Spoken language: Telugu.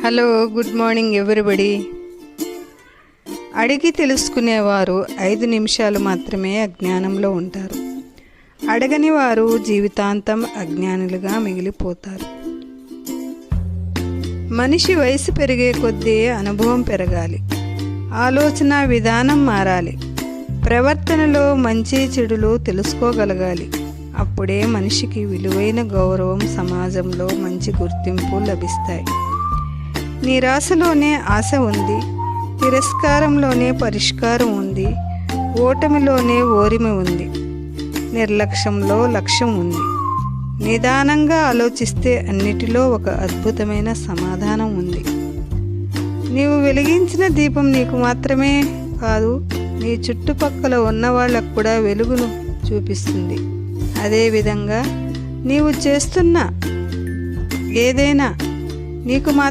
Hello, good morning everybody. అడిగి తెలుసుకునేవారు 5 నిమిషాలు మాత్రమే అజ్ఞానంలో ఉంటారు. అడగని వారు జీవితాంతం అజ్ఞానులుగా మిగిలిపోతారు. మనిషి వయసు పెరిగే కొద్దీ అనుభవం పెరగాలి, ఆలోచన విధానం మారాలి, ప్రవర్తనలో మంచి చెడులు తెలుసుకోగలగాలి. అప్పుడే మనిషికి విలువైన గౌరవం, సమాజంలో మంచి గుర్తింపు లభిస్తాయి. నిరాశలోనే ఆశ ఉంది, తిరస్కారంలోనే పరిష్కారం ఉంది, ఓటమిలోనే ఓరిమి ఉంది, నిర్లక్ష్యంలో లక్ష్యం ఉంది. నిదానంగా ఆలోచిస్తే అన్నిటిలో ఒక అద్భుతమైన సమాధానం ఉంది. నీవు వెలిగించిన దీపం నీకు మాత్రమే కాదు, నీ చుట్టుపక్కల ఉన్న వాళ్ళకు కూడా వెలుగును చూపిస్తుంది. అదేవిధంగా నీవు చేస్తున్న ఏదైనా నీకు మాత్రం